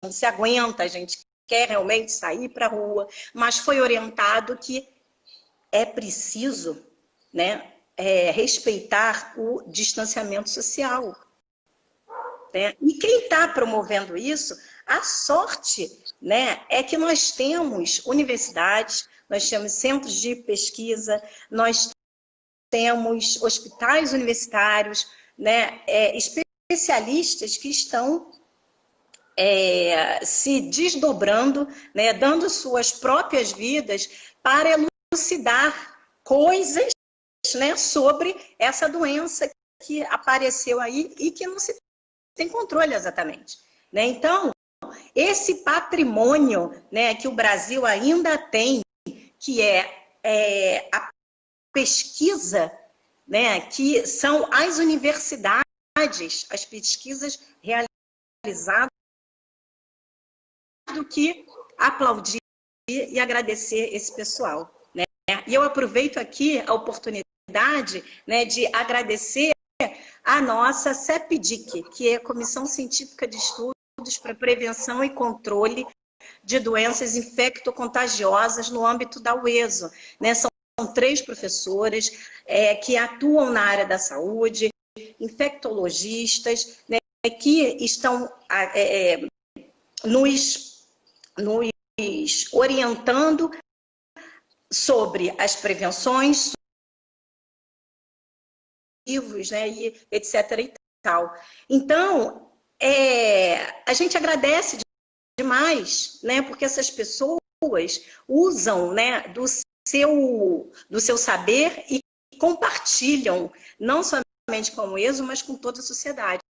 não se aguenta, a gente quer realmente sair para a rua, mas foi orientado que é preciso, né, respeitar o distanciamento social. Né? E quem está promovendo isso, a sorte, né, é que nós temos universidades, nós temos centros de pesquisa, nós temos hospitais universitários, né, especialistas que estão se desdobrando, né, dando suas próprias vidas para elucidar coisas, né, sobre essa doença que apareceu aí e que não se tem controle exatamente. Né? Então, esse patrimônio, né, que o Brasil ainda tem, que é a pesquisa, né, que são as universidades, as pesquisas realizadas, do que aplaudir e agradecer esse pessoal. Né? E eu aproveito aqui a oportunidade, né, de agradecer a nossa CEPDIC, que é a Comissão Científica de Estudos para Prevenção e Controle de Doenças Infectocontagiosas no âmbito da UESO. Né? São 3 professoras que atuam na área da saúde, infectologistas, né, que estão nos orientando sobre as prevenções, né, e etc. e tal. Então, a gente agradece demais, né, porque essas pessoas usam, né, do seu saber e compartilham, não somente com o ESO, mas com toda a sociedade.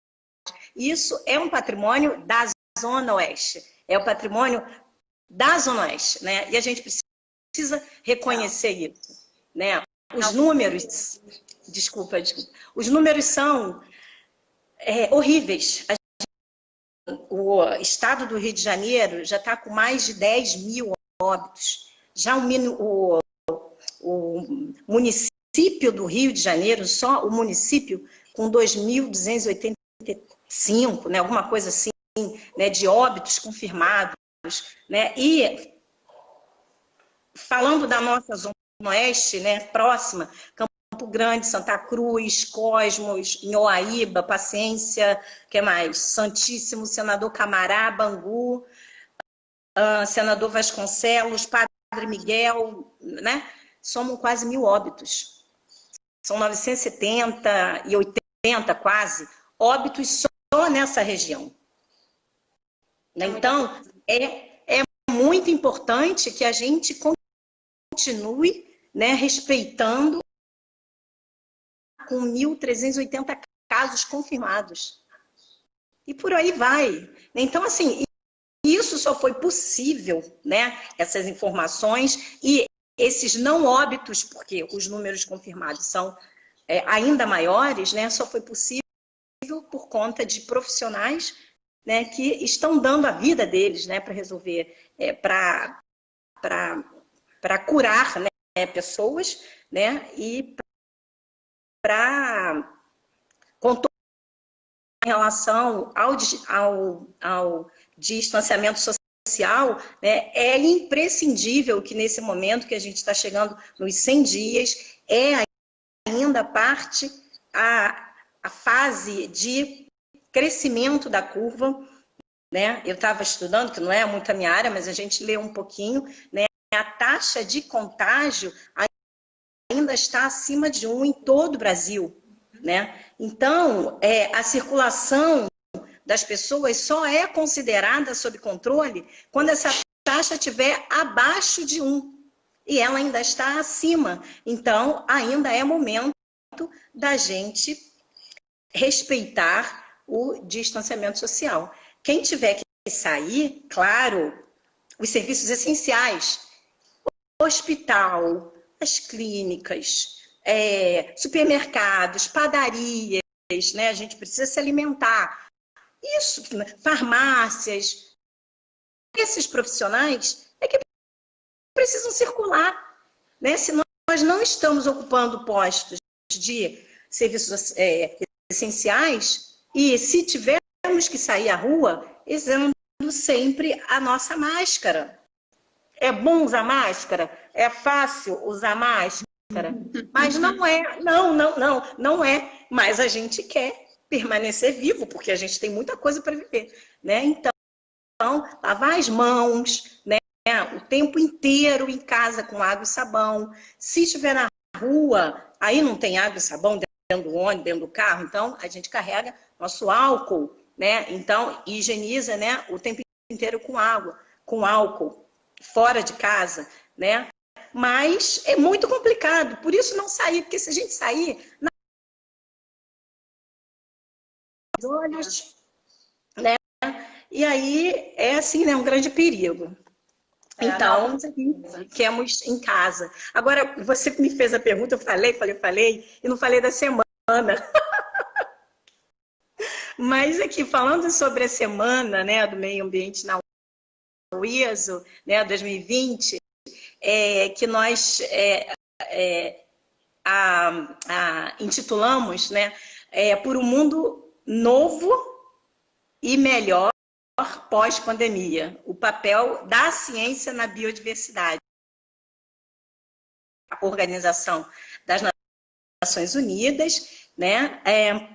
Isso é um patrimônio da Zona Oeste, é o patrimônio da Zona Oeste, né? E a gente precisa reconhecer isso, né? Os números, desculpa, os números são horríveis. O estado do Rio de Janeiro já está com mais de 10 mil óbitos. Já o município do Rio de Janeiro, só o município com 2.285, né, alguma coisa assim, né, de óbitos confirmados. Né? E falando da nossa Zona Oeste, né, próxima, Campo Grande, Santa Cruz, Cosmos, Inhoaíba, Paciência, que mais? Santíssimo, Senador Camará, Bangu, Senador Vasconcelos, Padre Miguel, né? Somam quase 1.000 óbitos. São 970 e 80 quase óbitos só nessa região. Então, é muito importante que a gente continue, né, respeitando com 1.380 casos confirmados. E por aí vai. Então, assim, isso só foi possível, né, essas informações e esses não óbitos, porque os números confirmados são ainda maiores, né, só foi possível por conta de profissionais, né, que estão dando a vida deles, né, para resolver, para curar, né, pessoas, né, e para contornar em relação ao distanciamento social, né, é imprescindível que nesse momento que a gente está chegando nos 100 dias, ainda parte a fase de crescimento da curva, né? Eu estava estudando, que não é muito a minha área, mas a gente lê um pouquinho, né? A taxa de contágio ainda está acima de 1 em todo o Brasil, né? Então, a circulação das pessoas só é considerada sob controle quando essa taxa estiver abaixo de 1, e ela ainda está acima. Então, ainda é momento da gente respeitar o distanciamento social. Quem tiver que sair, claro, os serviços essenciais, hospital, as clínicas, supermercados, padarias, né? A gente precisa se alimentar. Isso, farmácias, esses profissionais é que precisam circular, né? Se nós não estamos ocupando postos de serviços essenciais, e se tivermos que sair à rua, eles vão usando sempre a nossa máscara. É bom usar máscara? É fácil usar máscara? Mas não é, não é. Mas a gente quer permanecer vivo, porque a gente tem muita coisa para viver, né? Então, lavar as mãos, né? O tempo inteiro em casa com água e sabão. Se estiver na rua, aí não tem água e sabão dentro do ônibus, dentro do carro, então a gente carrega nosso álcool, né? Então, higieniza, né, o tempo inteiro com água, com álcool, fora de casa, né? Mas é muito complicado, por isso não sair, porque se a gente sair, nos olhos, né? E aí é assim, né, um grande perigo. Então, ficamos em casa. Agora, você me fez a pergunta, eu falei, e não falei da semana. Mas aqui, falando sobre a semana, né, do meio ambiente na UESO, né, 2020, que nós intitulamos, né, por um mundo novo e melhor pós-pandemia, o papel da ciência na biodiversidade. A Organização das Nações Unidas, né,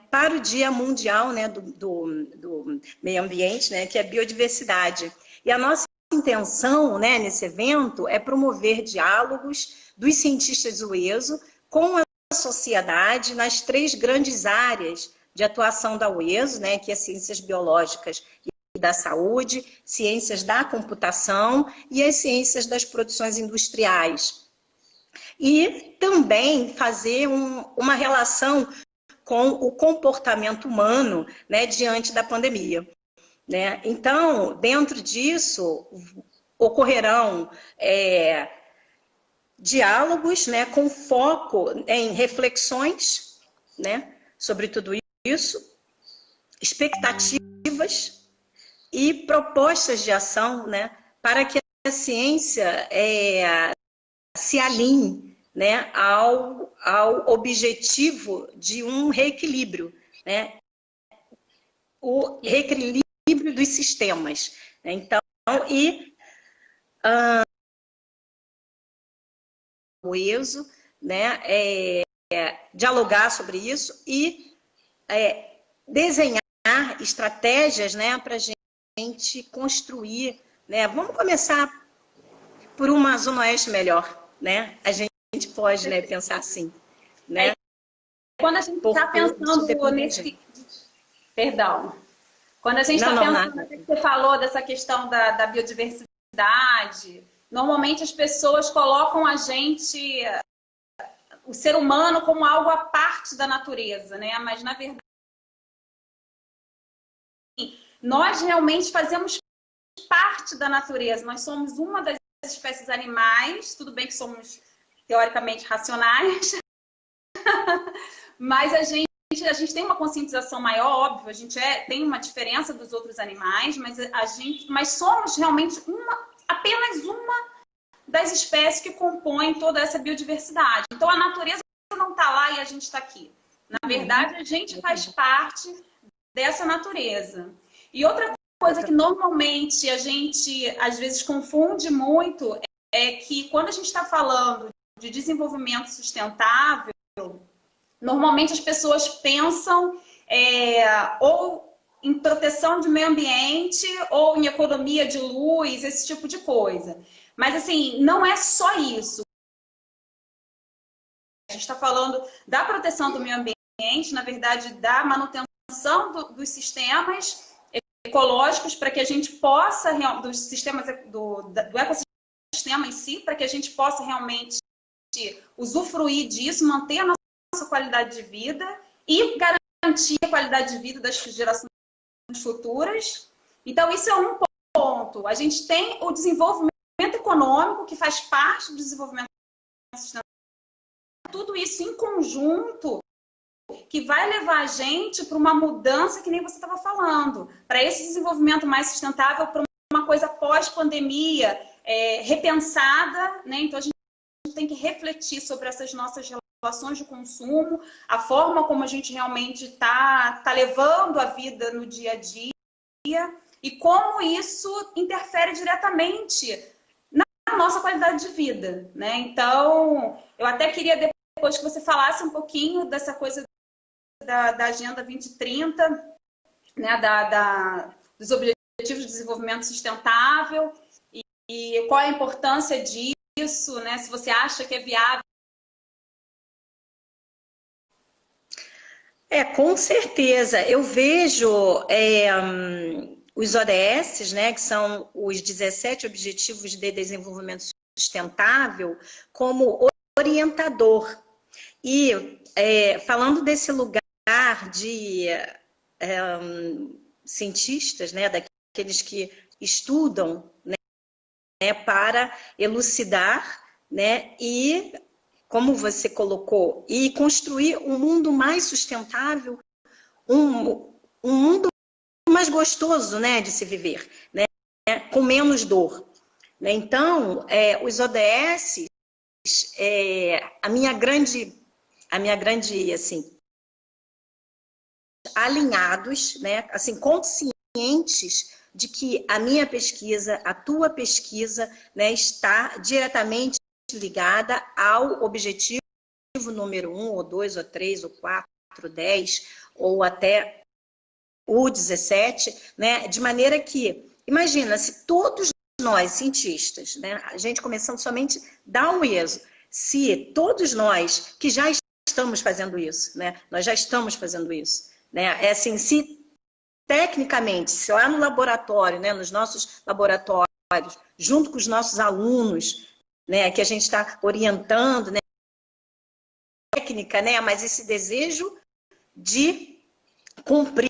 para o Dia Mundial, né, do Meio Ambiente, né, que é a biodiversidade. E a nossa intenção, né, nesse evento é promover diálogos dos cientistas do UESO com a sociedade nas 3 grandes áreas de atuação da UESO, né, que é ciências biológicas e da saúde, ciências da computação e as ciências das produções industriais. E também fazer uma relação com o comportamento humano, né, diante da pandemia. Né? Então, dentro disso, ocorrerão diálogos, né, com foco em reflexões, né, sobre tudo isso, expectativas e propostas de ação, né, para que a ciência se alinhe, né, ao objetivo de um reequilíbrio, né, o reequilíbrio dos sistemas. Né? Então, o ESO, né, dialogar sobre isso e desenhar estratégias, né, para a gente construir, né, vamos começar por uma Zona Oeste melhor, né? A gente pode, né, pensar assim, né? Quando a gente está pensando nesse... Perdão. Quando a gente está pensando no que você falou dessa questão da biodiversidade, normalmente as pessoas colocam a gente, o ser humano, como algo à parte da natureza, né? Mas, na verdade, nós realmente fazemos parte da natureza. Nós somos uma das espécies animais, tudo bem que somos teoricamente racionais, mas a gente tem uma conscientização maior, óbvio, a gente tem uma diferença dos outros animais, mas somos realmente apenas uma das espécies que compõem toda essa biodiversidade. Então a natureza não está lá e a gente está aqui. Na verdade, a gente faz parte dessa natureza. E outra coisa que normalmente a gente às vezes confunde muito é que quando a gente está falando de desenvolvimento sustentável, normalmente as pessoas pensam ou em proteção do meio ambiente ou em economia de luz, esse tipo de coisa. Mas assim, não é só isso. A gente está falando da proteção do meio ambiente, na verdade, da manutenção dos sistemas ecológicos para que a gente possa, dos sistemas do ecossistema em si, para que a gente possa realmente usufruir disso, manter a nossa qualidade de vida e garantir a qualidade de vida das gerações futuras. Então, isso é um ponto. A gente tem o desenvolvimento econômico, que faz parte do desenvolvimento sustentável. Tudo isso em conjunto que vai levar a gente para uma mudança que nem você estava falando, para esse desenvolvimento mais sustentável, para uma coisa pós-pandemia, repensada, né? Então a gente tem que refletir sobre essas nossas relações de consumo, a forma como a gente realmente está levando a vida no dia a dia e como isso interfere diretamente na nossa qualidade de vida, né? Então, eu até queria depois que você falasse um pouquinho dessa coisa da Agenda 2030, né? Dos Objetivos de Desenvolvimento Sustentável e qual a importância disso, né? Se você acha que é viável. Com certeza. Eu vejo os ODS, né, que são os 17 Objetivos de Desenvolvimento Sustentável, como orientador. E falando desse lugar de cientistas, né, daqueles que estudam, né, para elucidar, né, e, como você colocou, e construir um mundo mais sustentável, um mundo mais gostoso, né, de se viver, né, com menos dor. Então, os ODS, a minha grande, assim, alinhados, né, assim, conscientes de que a minha pesquisa, a tua pesquisa, né, está diretamente ligada ao objetivo número 1, ou 2, ou 3, ou 4, 10, ou até o 17, né, de maneira que, imagina, se todos nós, cientistas, né, a gente começando somente da UESO, se todos nós que já estamos fazendo isso, né, nós já estamos fazendo isso, né, assim, se tecnicamente, se lá no laboratório, né, nos nossos laboratórios, junto com os nossos alunos, né, que a gente está orientando, né, técnica, né, mas esse desejo de cumprir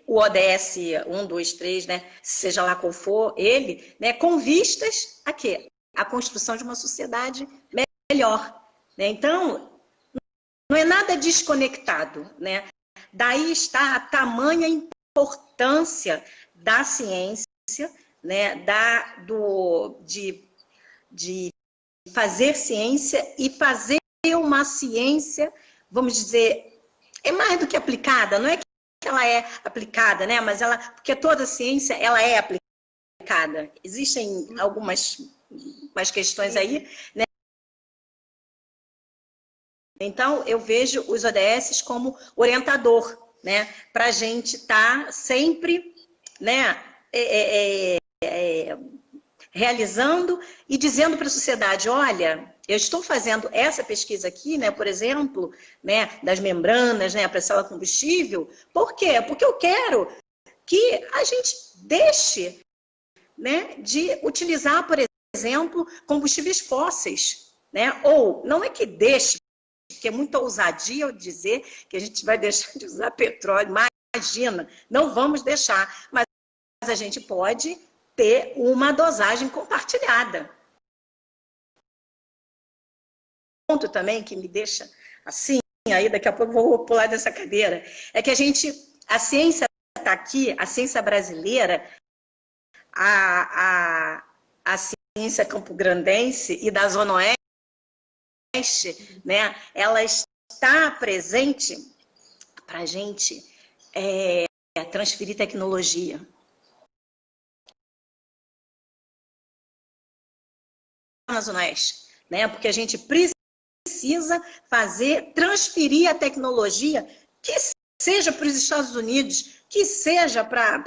o ODS 1, 2, 3, né, seja lá qual for ele, né, com vistas a quê? A construção de uma sociedade melhor. Né? Então, não é nada desconectado, né? Daí está a tamanha importância da ciência, né? De fazer ciência e fazer uma ciência, vamos dizer, é mais do que aplicada, não é que ela é aplicada, né? Mas porque toda ciência ela é aplicada. Existem algumas questões aí, né? Então, eu vejo os ODS como orientador, né? Para a gente estar sempre, né? Realizando e dizendo para a sociedade, olha, eu estou fazendo essa pesquisa aqui, né, por exemplo, né, das membranas, né, para célula combustível. Por quê? Porque eu quero que a gente deixe, né, de utilizar, por exemplo, combustíveis fósseis, né? Ou não é que deixe, porque é muita ousadia eu dizer que a gente vai deixar de usar petróleo. Imagina, não vamos deixar, mas a gente pode ter uma dosagem compartilhada. Um ponto também que me deixa assim, aí daqui a pouco eu vou pular dessa cadeira, é que a ciência está aqui, a ciência brasileira, a ciência campograndense e da Zona Oeste, né, ela está presente para a gente transferir tecnologia. Na Zona Oeste, né? Porque a gente precisa transferir a tecnologia que seja para os Estados Unidos, que seja para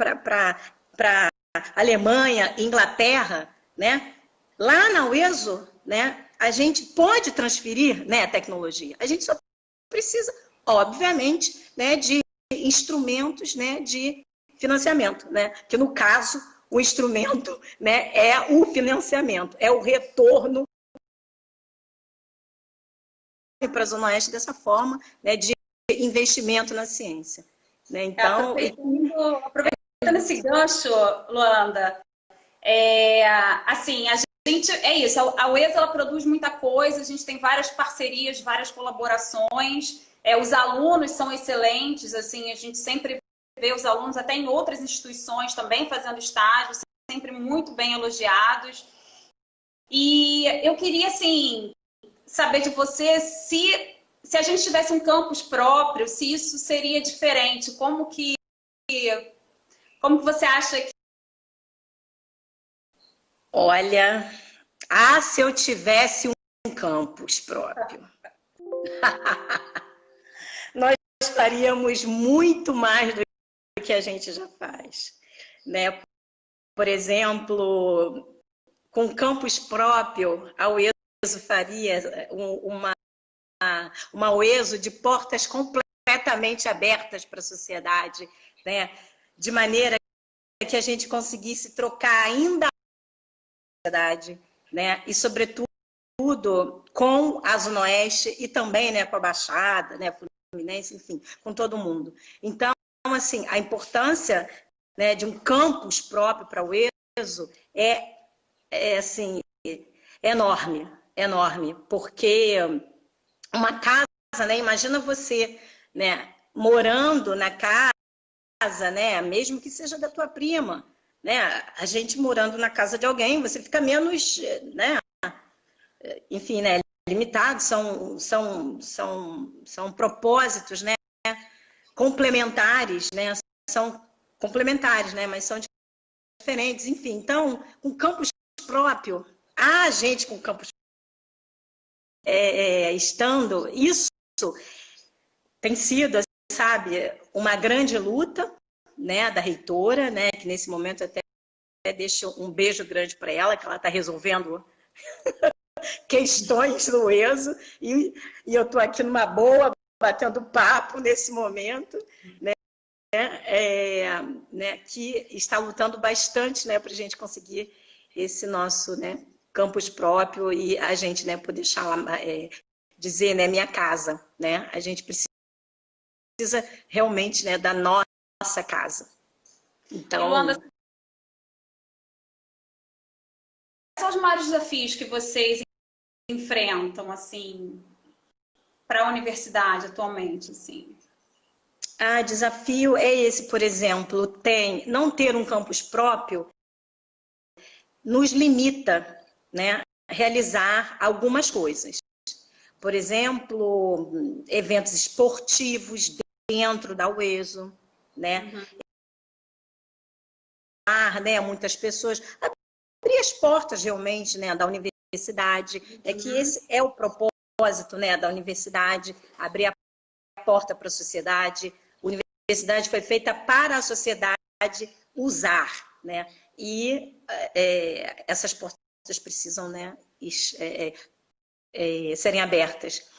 a Alemanha, Inglaterra, né? Lá na UESO, né, a gente pode transferir, né, a tecnologia. A gente só precisa, obviamente, né, de instrumentos, né, de financiamento, né? Que no caso o instrumento, né, é o financiamento, é o retorno para a Zona Oeste dessa forma, né, de investimento na ciência. Né? Então, aproveitando esse gancho, Luanda, assim, a gente, isso, a UESO ela produz muita coisa, a gente tem várias parcerias, várias colaborações, os alunos são excelentes, assim, a gente sempre vê os alunos até em outras instituições também fazendo estágio, sempre muito bem elogiados. E eu queria, assim, saber de você se a gente tivesse um campus próprio, se isso seria diferente, como que Como que você acha que... Olha, se eu tivesse um campus próprio, nós faríamos muito mais do que a gente já faz, né? Por exemplo, com campus próprio, a UESO faria uma UESO de portas completamente abertas para a sociedade, né? De maneira que a gente conseguisse trocar ainda a sociedade, né? E, sobretudo, com a Zona Oeste e também, né, com a Baixada, né, Fluminense, enfim, com todo mundo. Então, assim, a importância, né, de um campus próprio para o ESO é assim, enorme, enorme, porque uma casa, né, imagina você, né, morando na casa, né, mesmo que seja da tua prima, né, a gente morando na casa de alguém, você fica menos, né, enfim, né, limitados, são propósitos, né, complementares, né, são complementares, né, mas são diferentes, enfim. Então, um campus próprio, a gente com campus estando, isso tem sido, sabe, uma grande luta, né, da reitora, né, que nesse momento até deixo um beijo grande para ela, que ela está resolvendo questões do ESO, e eu estou aqui numa boa, batendo papo nesse momento, né, né, que está lutando bastante, né, para a gente conseguir esse nosso, né, campus próprio e a gente, né, poder dizer, né, minha casa, né, a gente precisa realmente, né, da nossa casa. Então, Luanda, quais são os maiores desafios que vocês enfrentam, assim, para a universidade atualmente, assim? Desafio é esse, por exemplo, não ter um campus próprio nos limita, né, a realizar algumas coisas. Por exemplo, eventos esportivos dentro da UESO, né? Né, muitas pessoas, abrir as portas realmente, né, da universidade, que esse é o propósito, né, da universidade, abrir a porta para a sociedade. A universidade foi feita para a sociedade usar, né? E essas portas precisam, né, serem abertas.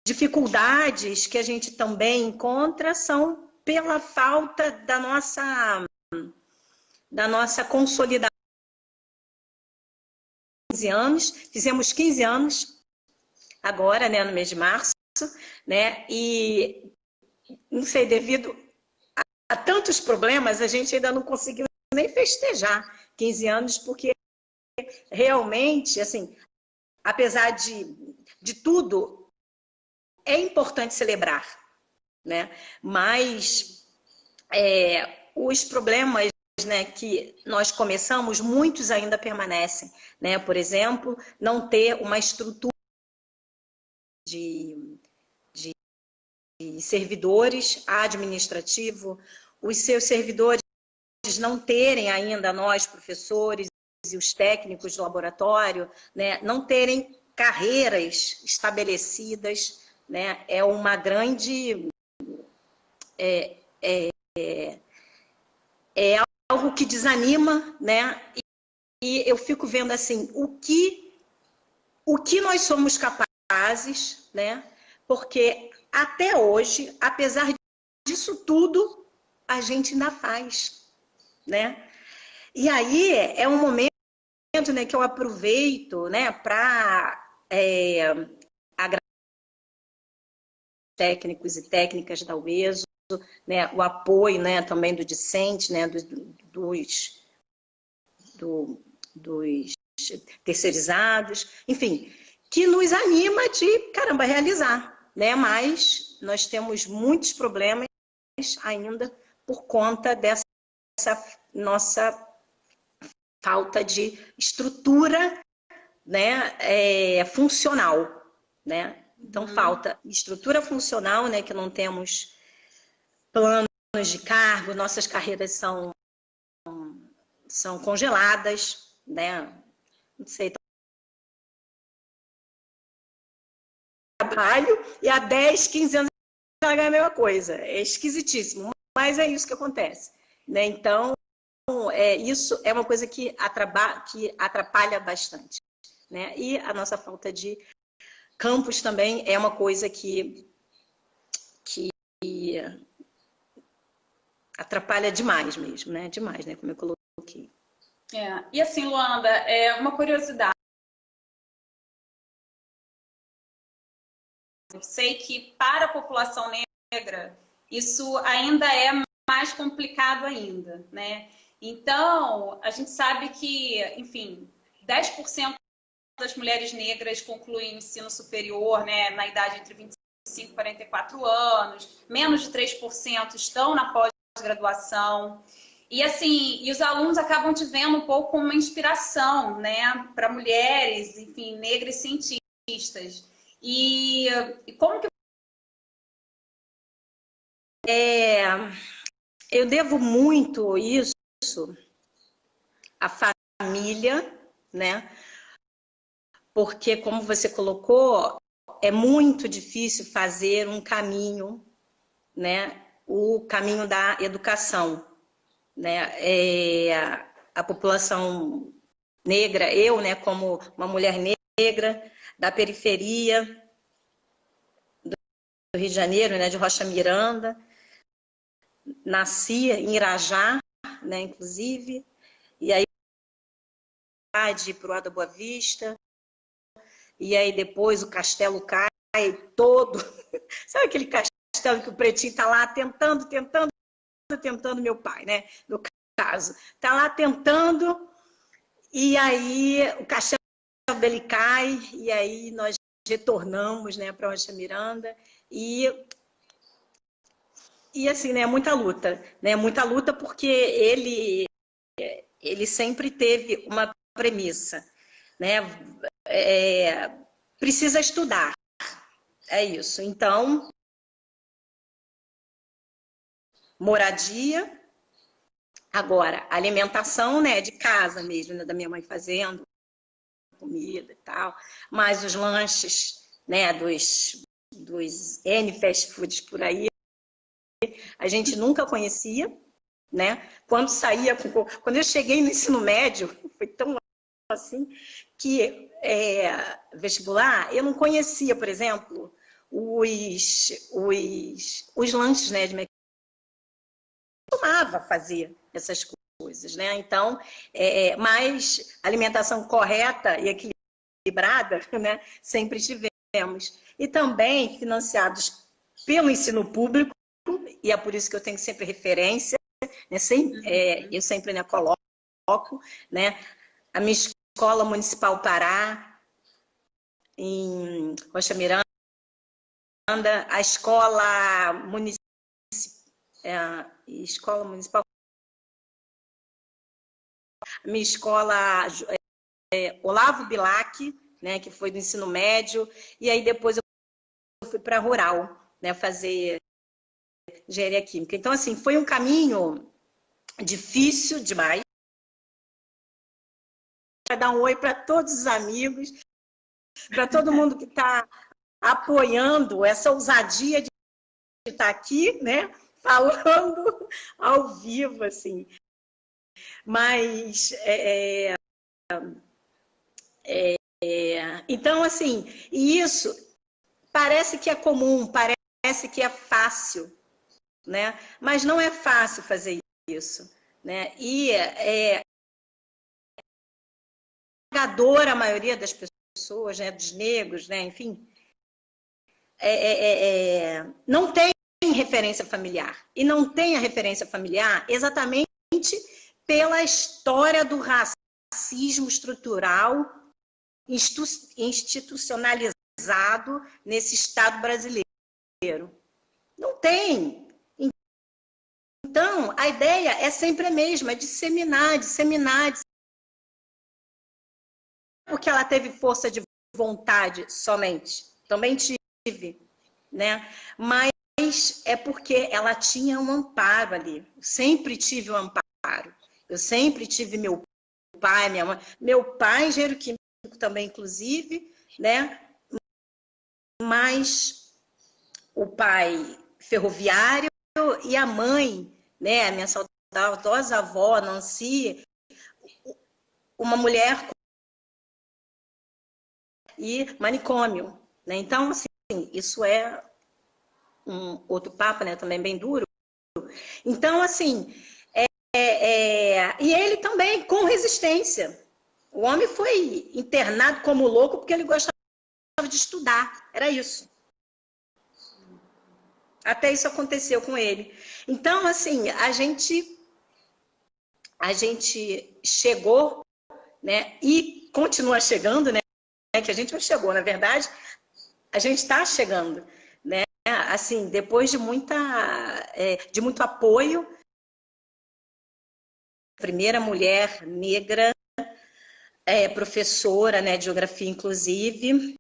Dificuldades que a gente também encontra são pela falta da nossa consolidação. 15 anos, fizemos 15 anos agora, né, no mês de março, né, e não sei, devido a tantos problemas, a gente ainda não conseguiu nem festejar 15 anos, porque realmente, assim, apesar de tudo, é importante celebrar, né? Mas os problemas, né, que nós começamos, muitos ainda permanecem, né? Por exemplo, não ter uma estrutura de servidores administrativo, os seus servidores não terem ainda, nós professores e os técnicos do laboratório, né, não terem carreiras estabelecidas, né, é uma grande algo que desanima, né, e eu fico vendo assim o que nós somos capazes, né, porque até hoje, apesar disso tudo, a gente ainda faz, né? E aí é um momento, né, que eu aproveito, né, para agradecer técnicos e técnicas da UESO, né, o apoio, né, também do discente, né, dos terceirizados, enfim, que nos anima de, caramba, realizar, né? Mas nós temos muitos problemas ainda por conta dessa nossa falta de estrutura, né, funcional, né? Então, falta estrutura funcional, né, que não temos planos de cargo, nossas carreiras são são congeladas, né? Não sei, trabalho, e há 10, 15 anos ela ganha a mesma coisa. É esquisitíssimo, mas é isso que acontece, né? Então, isso é uma coisa que atrapalha bastante, né? E a nossa falta de campus também é uma coisa que atrapalha demais mesmo, né? Demais, né? Como eu coloquei. E assim, Luanda, uma curiosidade. Eu sei que para a população negra isso ainda é mais complicado ainda, né? Então, a gente sabe que, enfim, 10% das mulheres negras concluem ensino superior, né, na idade entre 25 e 44 anos, menos de 3% estão na pós-graduação. E assim, e os alunos acabam te vendo um pouco como uma inspiração, né, para mulheres, enfim, negras cientistas. E como que eu devo muito isso à família, né? Porque, como você colocou, é muito difícil fazer um caminho, né? O caminho da educação, né? A população negra, eu, né, como uma mulher negra da periferia do Rio de Janeiro, né, de Rocha Miranda, nasci em Irajá, né, inclusive, e aí para o Boa Vista, e aí depois o castelo cai todo, sabe aquele castelo que o pretinho tá lá tentando, meu pai, né, no caso, tá lá tentando, e aí o castelo dele cai, e aí nós retornamos, né, para Rocha Miranda, e assim, né, muita luta porque ele sempre teve uma premissa, né, precisa estudar, é isso. Então, moradia, agora, alimentação, né, de casa mesmo, né, da minha mãe fazendo comida e tal, mas os lanches, né, dos N fast foods por aí, a gente nunca conhecia, né? Quando eu cheguei no ensino médio, foi tão assim que vestibular, eu não conhecia, por exemplo, os lanches, né, de McDonald's. Eu costumava fazer essas coisas, né? Então, mas alimentação correta e equilibrada, né, sempre tivemos. E também financiados pelo ensino público, e é por isso que eu tenho sempre referência, né? Eu sempre, né, coloco, né, a minha escola municipal Pará, em Rocha Miranda, a escola municipal, a minha escola Olavo Bilac, né, que foi do ensino médio, e aí depois eu fui para rural, né, fazer engenharia química. Então, assim, foi um caminho difícil demais. Para dar um oi para todos os amigos, para todo mundo que está apoiando essa ousadia de estar aqui, né, falando ao vivo, assim. Mas, então, assim, e isso parece que é comum, parece que é fácil, né? Mas não é fácil fazer isso, né? E a maioria das pessoas, né, dos negros, né, enfim, não tem referência familiar. E não tem a referência familiar exatamente pela história do racismo estrutural institucionalizado nesse Estado brasileiro. Não tem. Então, a ideia é sempre a mesma, é disseminar. Porque ela teve força de vontade somente. Também tive, né? Mas é porque ela tinha um amparo ali. Sempre tive um amparo. Eu sempre tive meu pai, minha mãe. Meu pai, engenheiro químico também, inclusive, né? Mas o pai ferroviário e a mãe, né? A minha saudosa avó, Nancy, uma mulher e manicômio, né? Então, assim, isso é um outro papo, né? Também bem duro. Então, assim, e ele também com resistência. O homem foi internado como louco porque ele gostava de estudar. Era isso. Até isso aconteceu com ele. Então, assim, a gente chegou, né? E continua chegando, né? Que a gente não chegou, na verdade, a gente está chegando, né? Assim, depois de de muito apoio, primeira mulher negra, professora, né, de geografia, inclusive,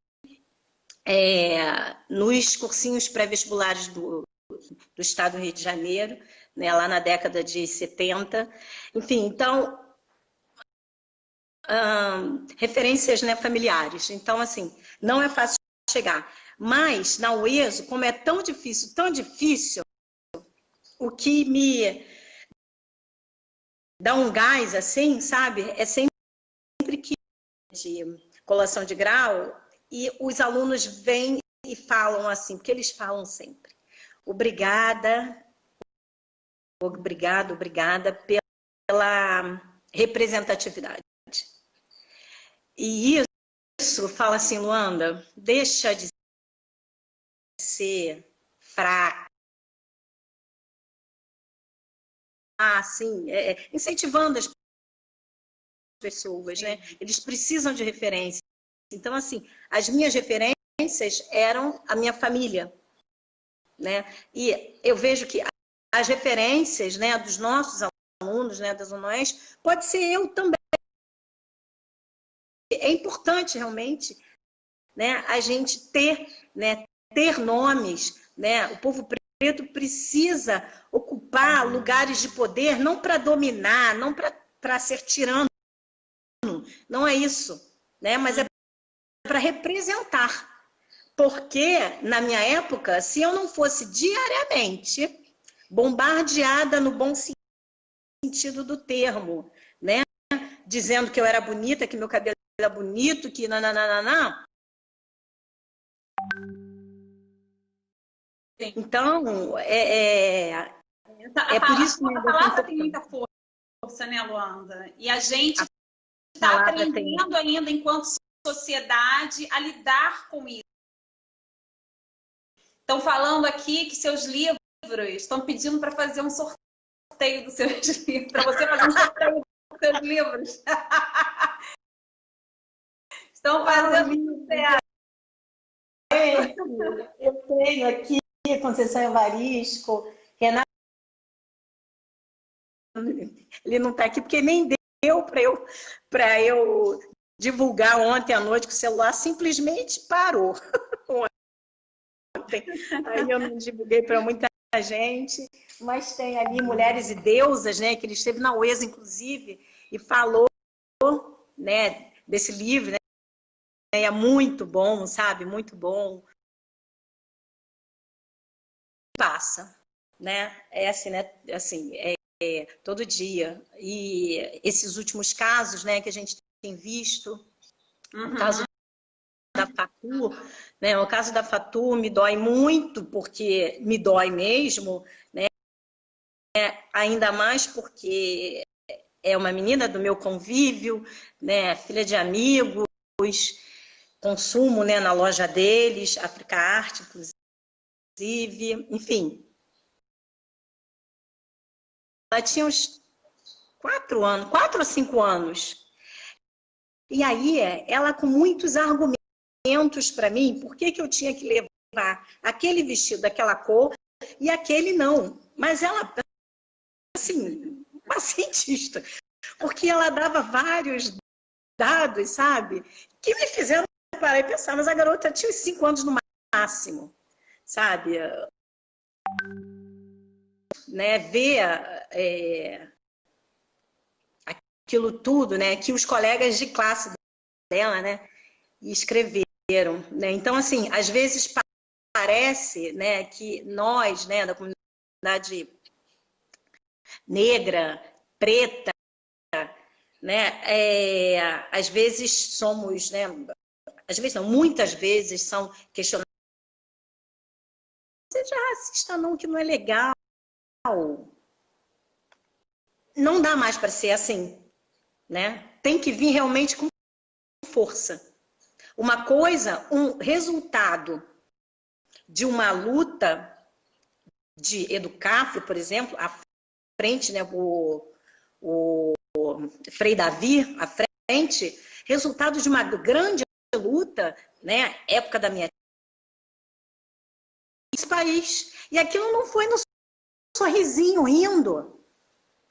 nos cursinhos pré-vestibulares do estado do Rio de Janeiro, né, lá na década de 70. Enfim, então, referências, né, familiares. Então, assim, não é fácil chegar. Mas, na UESO, como é tão difícil, o que me dá um gás, assim, sabe, é sempre que de colação de grau e os alunos vêm e falam assim, porque eles falam sempre. Obrigada pela representatividade. E isso fala assim, Luanda, deixa de ser fraca, assim, incentivando as pessoas, né? Eles precisam de referência. Então, assim, as minhas referências eram a minha família, né? E eu vejo que as referências, né, dos nossos alunos, né, das UNOES, pode ser eu também. É importante realmente, né, a gente ter nomes, né? O povo preto precisa ocupar lugares de poder, não para dominar, não para ser tirano, não é isso, né? Mas é para representar. Porque, na minha época, se eu não fosse diariamente bombardeada no bom sentido do termo, né? Dizendo que eu era bonita, que meu cabelo era bonito, que nananana. Então, por isso que a palavra tem muita força, né, Luanda? E a gente está aprendendo ainda, enquanto sociedade, a lidar com isso. Estão falando aqui que seus livros estão pedindo para fazer um sorteio dos seus livros, para você fazer um sorteio dos seus livros. Estão fazendo sucesso. Eu tenho aqui Conceição Evaristo, Renato. Ele não está aqui porque nem deu para eu divulgar ontem à noite, que o celular simplesmente parou. Aí eu não divulguei para muita gente, mas tem ali Mulheres e Deusas, né, que ele esteve na UESA, inclusive, e falou, né, desse livro, né, é muito bom, sabe, muito bom. Passa, né, assim, né, assim, todo dia. E esses últimos casos, né, que a gente tem visto, o caso da Fatu, né? O caso da Fatu me dói muito, porque me dói mesmo, né? Ainda mais porque é uma menina do meu convívio, né? Filha de amigos, consumo, né, na loja deles, África Arte, inclusive, enfim. Ela tinha uns 4 ou 5 anos. E aí, ela com muitos argumentos para mim, por que eu tinha que levar aquele vestido daquela cor e aquele não. Mas ela, assim, uma cientista, porque ela dava vários dados, sabe, que me fizeram parar e pensar, mas a garota tinha 5 anos no máximo, sabe? Né, ver aquilo tudo, né, que os colegas de classe dela, né, escreveram, né? Então, assim, às vezes parece, né, que nós, né, da comunidade negra, preta, né, às vezes somos, né, às vezes não, muitas vezes são questionados. Seja racista não, que não é legal. Não dá mais para ser assim, né? Tem que vir realmente com força. Uma coisa, um resultado de uma luta de EDUCAF, por exemplo, à frente, né, o Frei Davi, à frente, resultado de uma grande luta, né, época da minha país. E aquilo não foi no sorrisinho rindo,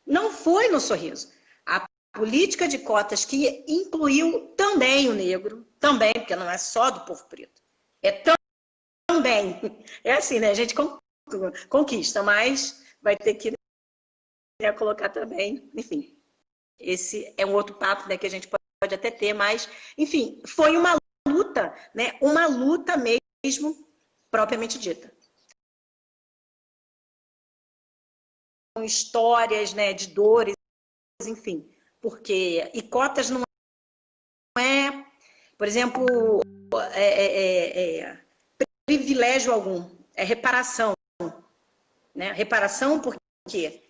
não foi no sorriso. A política de cotas que incluiu também o negro, também, porque não é só do povo preto, é também. É assim, né, a gente conquista, mas vai ter que, né, colocar também, enfim. Esse é um outro papo, né, que a gente pode até ter, mas, enfim, foi uma luta, né, uma luta mesmo, propriamente dita. Com histórias, né, de dores, enfim, porque, e cotas não é, por exemplo, privilégio algum, é reparação, né, reparação por quê?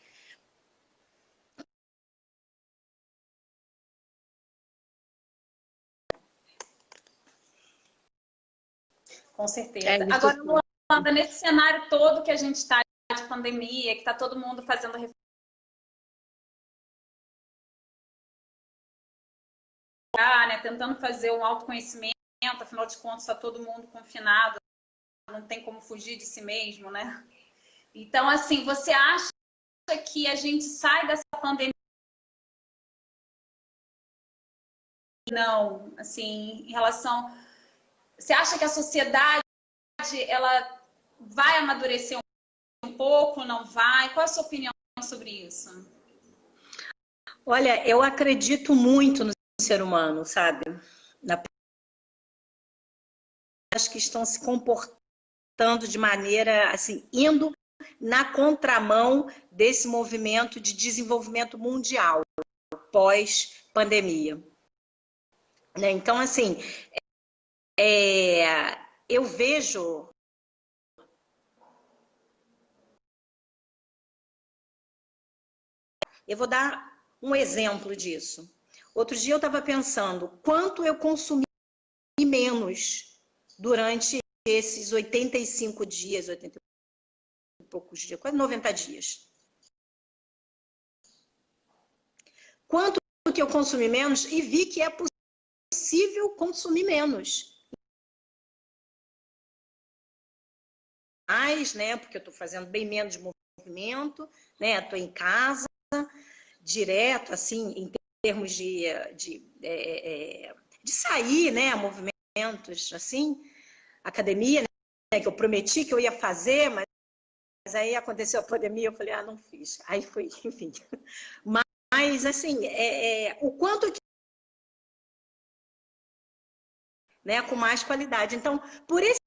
Com certeza. Agora, Luanda, nesse cenário todo que a gente está de pandemia, que está todo mundo fazendo né, tentando fazer um autoconhecimento, afinal de contas está todo mundo confinado, não tem como fugir de si mesmo, né? Então, assim, você acha que a gente sai dessa pandemia? Não, assim, em relação... Você acha que a sociedade, ela vai amadurecer um pouco, não vai? Qual a sua opinião sobre isso? Olha, eu acredito muito no ser humano, sabe? Acho que estão se comportando de maneira, assim, indo na contramão desse movimento de desenvolvimento mundial pós-pandemia. Né? Então, assim, eu vejo... Eu vou dar um exemplo disso. Outro dia eu estava pensando quanto eu consumi menos durante esses 85 dias, 80 e poucos dias, quase 90 dias. Quanto que eu consumi menos e vi que é possível consumir menos. Mais, né, porque eu estou fazendo bem menos movimento, né, estou em casa, direto, assim, em termos de sair, né, movimentos, assim, academia, né, que eu prometi que eu ia fazer, mas aí aconteceu a pandemia, eu falei, não fiz. Aí foi, enfim. Mas, assim, o quanto que... né, com mais qualidade. Então, por esse...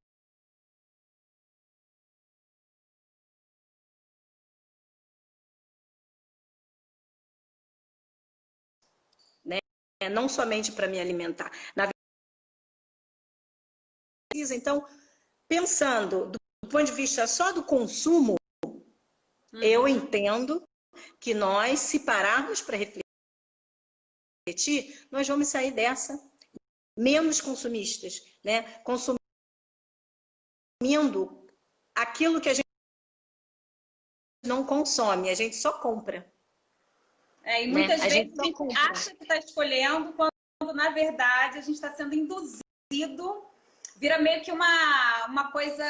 né, não somente para me alimentar. Na verdade, então, pensando do ponto de vista só do consumo, eu entendo que nós, se pararmos para refletir, nós vamos sair dessa menos consumistas, né? Consumindo aquilo que a gente não consome, a gente só compra. E muitas vezes a gente acha que está escolhendo, quando na verdade a gente está sendo induzido, vira meio que uma coisa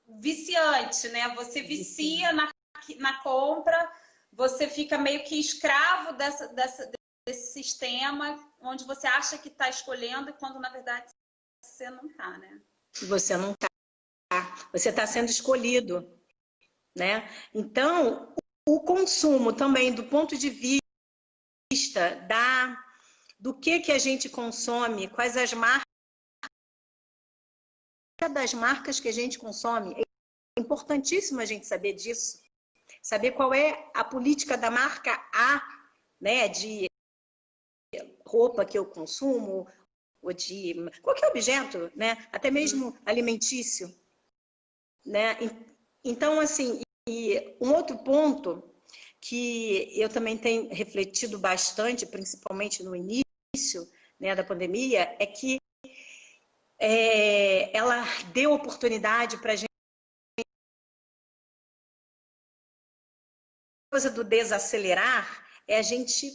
viciante, né? Você vicia na compra, você fica meio que escravo desse sistema, onde você acha que está escolhendo, e quando na verdade você não está, né? Você não está. Você está sendo escolhido, né? Então, o consumo também, do ponto de vista da do que a gente consome, quais as marcas das marcas que a gente consome. É importantíssimo a gente saber disso, saber qual é a política da marca A, né, de roupa que eu consumo, ou de qualquer objeto, né, até mesmo alimentício, né? Então, assim, e um outro ponto que eu também tenho refletido bastante, principalmente no início, né, da pandemia, é que ela deu oportunidade para a gente. A coisa do desacelerar é a gente,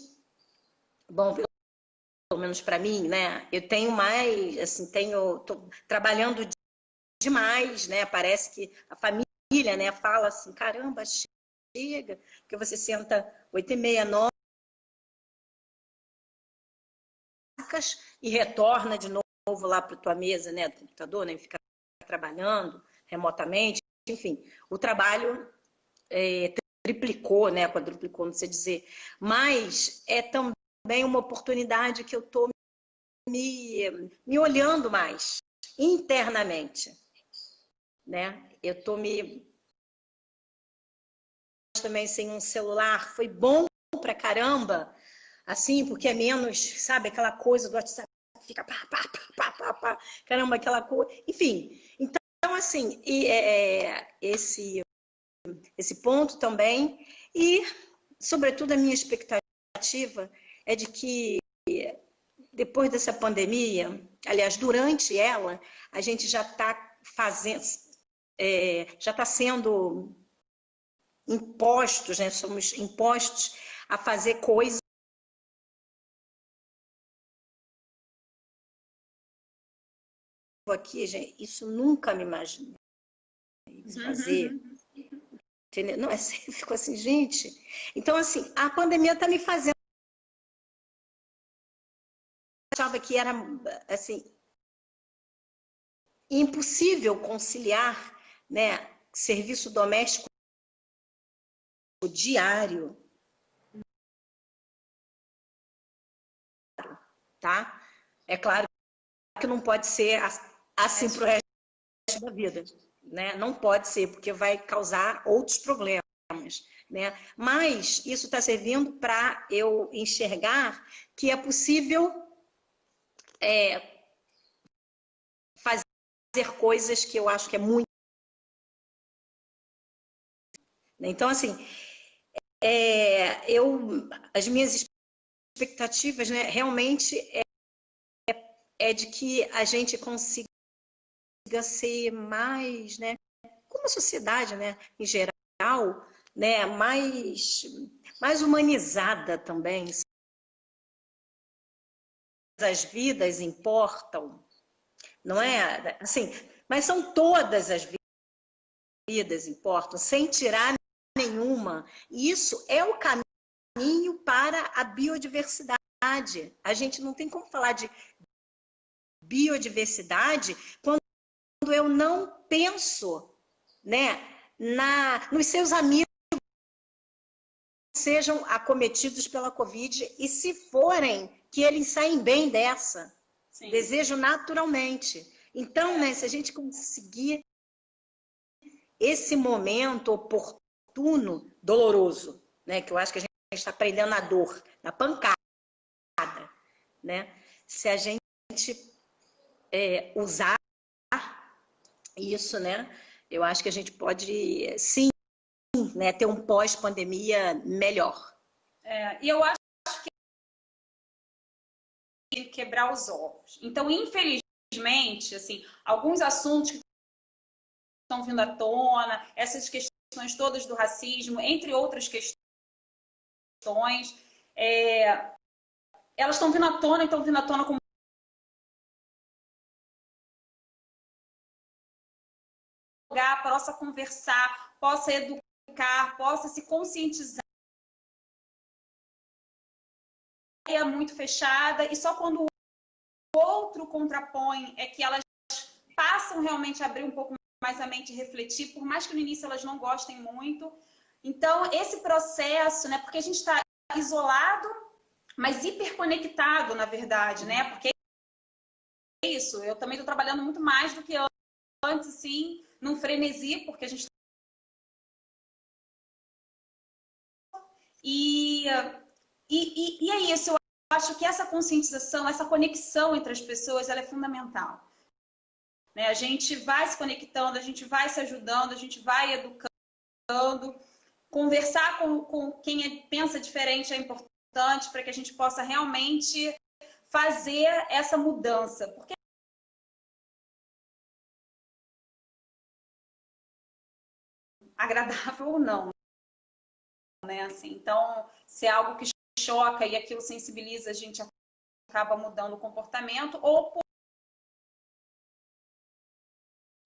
bom, pelo menos para mim, né? Eu tenho mais, assim, tô trabalhando demais, né? Parece que a família, né, fala assim, caramba, chega, porque você senta 8h30, 9 e retorna de novo lá para tua mesa, né, do computador, né, fica trabalhando remotamente, enfim, o trabalho triplicou, né, quadruplicou, não sei dizer, mas é também uma oportunidade que eu estou me olhando mais internamente, né? Eu estou também sem um celular, foi bom pra caramba, assim, porque é menos, sabe, aquela coisa do WhatsApp, fica pá, pá, pá, pá, pá, caramba, aquela coisa, enfim. Então, assim, esse ponto também, e, sobretudo, a minha expectativa é de que depois dessa pandemia, aliás, durante ela, a gente já está fazendo, já está sendo impostos, né? Somos impostos a fazer coisas aqui, gente, isso nunca me imaginei fazer. Entendeu? Não, eu fico assim, gente. Então, assim, a pandemia está me fazendo. Eu achava que era, assim, impossível conciliar, né, serviço doméstico diário, tá? É claro que não pode ser assim para o resto da vida, né? Não pode ser, porque vai causar outros problemas, né? Mas isso está servindo para eu enxergar que é possível fazer coisas que eu acho que é muito. Então, assim, as minhas expectativas, né, realmente é de que a gente consiga ser mais, né, como a sociedade, né, em geral, né, mais humanizada também. As vidas importam, não é? Assim, mas são todas as vidas importam, sem tirar nenhuma. E isso é o caminho para a biodiversidade. A gente não tem como falar de biodiversidade quando eu não penso, né, nos seus amigos sejam acometidos pela Covid e, se forem, que eles saem bem dessa. Sim. Desejo naturalmente. Então, né, se a gente conseguir esse momento oportuno, doloroso, né, que eu acho que a gente está aprendendo na dor, na pancada, né? Se a gente usar isso, né, eu acho que a gente pode, sim, né, ter um pós-pandemia melhor. E eu acho que quebrar os ovos. Então, infelizmente, assim, alguns assuntos que estão vindo à tona, essas questões todas do racismo, entre outras questões, elas estão vindo à tona e estão vindo à tona com possa conversar, possa educar, possa se conscientizar. É muito fechada e só quando o outro contrapõe é que elas passam realmente a abrir um pouco mais a mente e refletir, por mais que no início elas não gostem muito. Então, esse processo, né, porque a gente está isolado, mas hiperconectado, na verdade, né? Porque é isso, eu também estou trabalhando muito mais do que antes, assim, num frenesi, porque a gente... E é isso, eu acho que essa conscientização, essa conexão entre as pessoas, ela é fundamental. Né? A gente vai se conectando, a gente vai se ajudando, a gente vai educando. Conversar com quem pensa diferente é importante para que a gente possa realmente fazer essa mudança. Porque agradável ou não, né? Assim, então, se é algo que choca e aquilo sensibiliza, a gente acaba mudando o comportamento, ou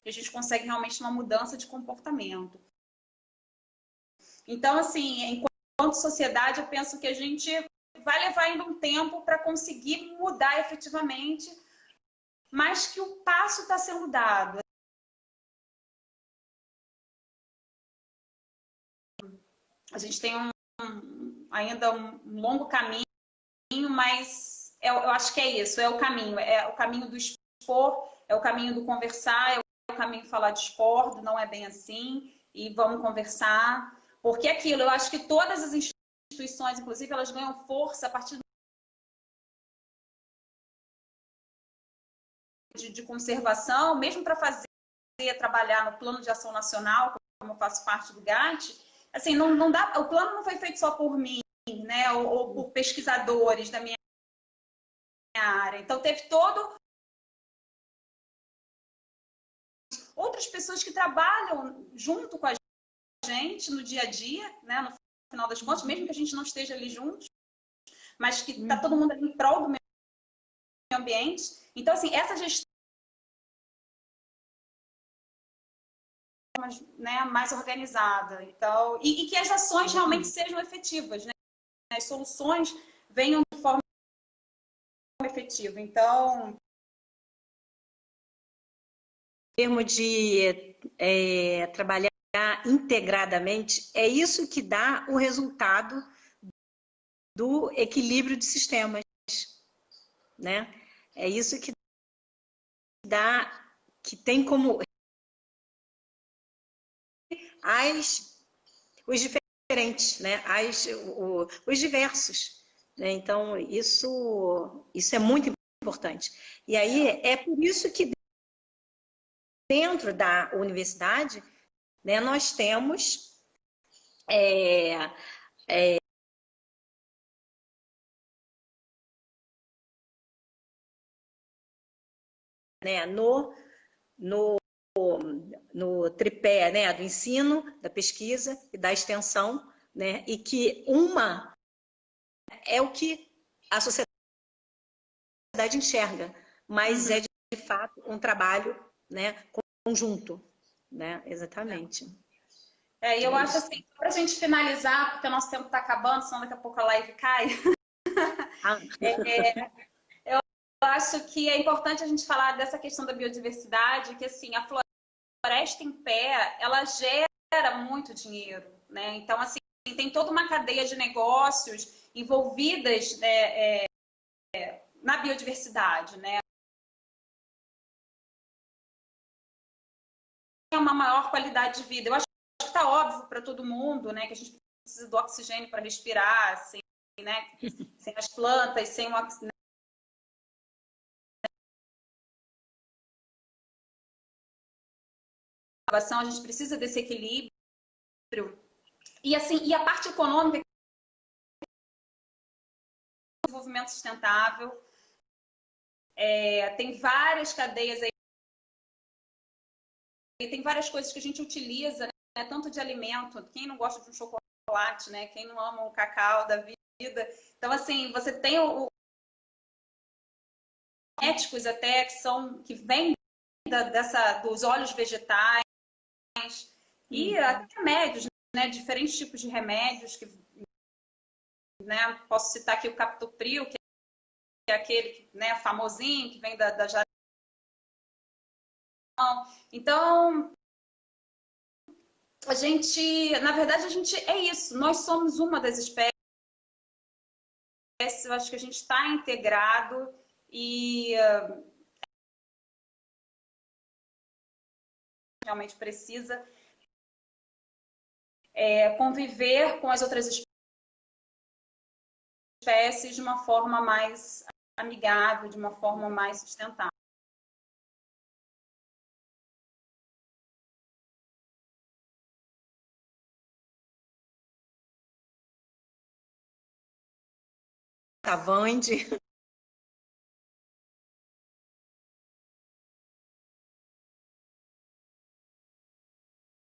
a gente consegue realmente uma mudança de comportamento. Então, assim, enquanto sociedade, eu penso que a gente vai levar ainda um tempo para conseguir mudar efetivamente, mas que o passo está sendo dado. A gente tem ainda um longo caminho, mas eu acho que é isso, é o caminho do expor, é o caminho do conversar, é o caminho de falar discordo, não é bem assim, e vamos conversar, porque aquilo, eu acho que todas as instituições, inclusive, elas ganham força a partir de conservação, mesmo para trabalhar no Plano de Ação Nacional, como eu faço parte do GAT, assim, não dá, o plano não foi feito só por mim, né, ou por pesquisadores da minha área. Então, teve outras pessoas que trabalham junto com a gente no dia a dia, né, no final das contas, mesmo que a gente não esteja ali juntos, mas que está todo mundo ali em prol do meio ambiente. Então, assim, essa gestão, né, mais organizada. Então, e que as ações realmente sejam efetivas, né? As soluções venham de forma efetiva. Então, em termos de trabalhar integradamente, é isso que dá o resultado do equilíbrio de sistemas, né? É isso que dá, que tem como os diferentes, né? Os diversos, né? Então, isso é muito importante. E aí, é por isso que dentro da universidade, né, nós temos né, no tripé, né, do ensino, da pesquisa e da extensão, né, e que uma é o que a sociedade enxerga, mas é de fato um trabalho, né, conjunto, né, exatamente. e eu acho assim, para a gente finalizar, porque o nosso tempo está acabando, senão daqui a pouco a live cai. Eu acho que é importante a gente falar dessa questão da biodiversidade, que assim, a floresta em pé, ela gera muito dinheiro, né? Então, assim, tem toda uma cadeia de negócios envolvidas, né, na biodiversidade, né? É uma maior qualidade de vida. Eu acho que está óbvio para todo mundo, né, que a gente precisa do oxigênio para respirar, assim, né? Sem as plantas, sem o oxigênio. A gente precisa desse equilíbrio. E assim, e a parte econômica, desenvolvimento sustentável, tem várias cadeias aí, tem várias coisas que a gente utiliza, né, tanto de alimento, quem não gosta de um chocolate, né, quem não ama um cacau da vida. Então, assim, você tem éticos até que vêm dos óleos vegetais e até remédios, né, diferentes tipos de remédios que, né, posso citar aqui o captopril, que é aquele, né, famosinho que vem da jardim. Então, na verdade, é isso. Nós somos uma das espécies eu acho que a gente está integrado e realmente precisa conviver com as outras espécies de uma forma mais amigável, de uma forma mais sustentável. Tavande.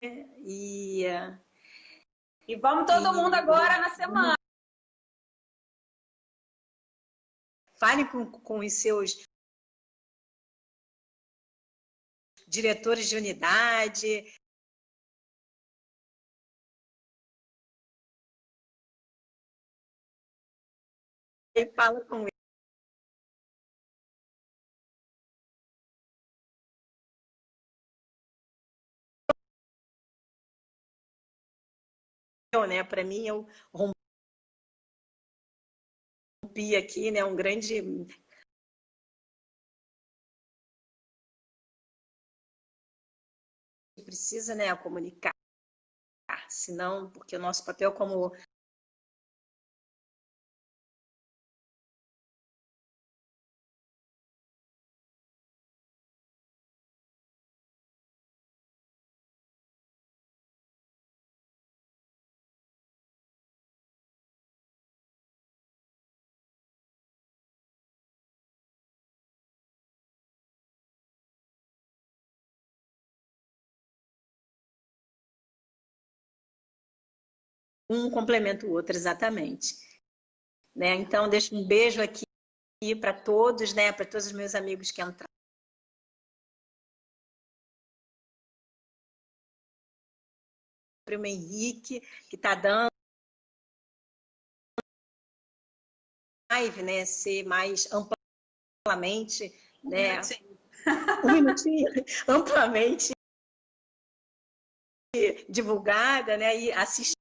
E vamos todo mundo agora na semana. Fale com os seus diretores de unidade. E fala com ele. Né? Para mim, eu rompi aqui, né? Um grande... Precisa, né, comunicar, senão, porque o nosso papel como um complementa o outro, exatamente. Né? Então, deixo um beijo aqui para todos, né, para todos os meus amigos que entraram. Para o Henrique, que está dando live, né, ser mais amplamente, né, um minutinho, amplamente divulgada, né, e assistir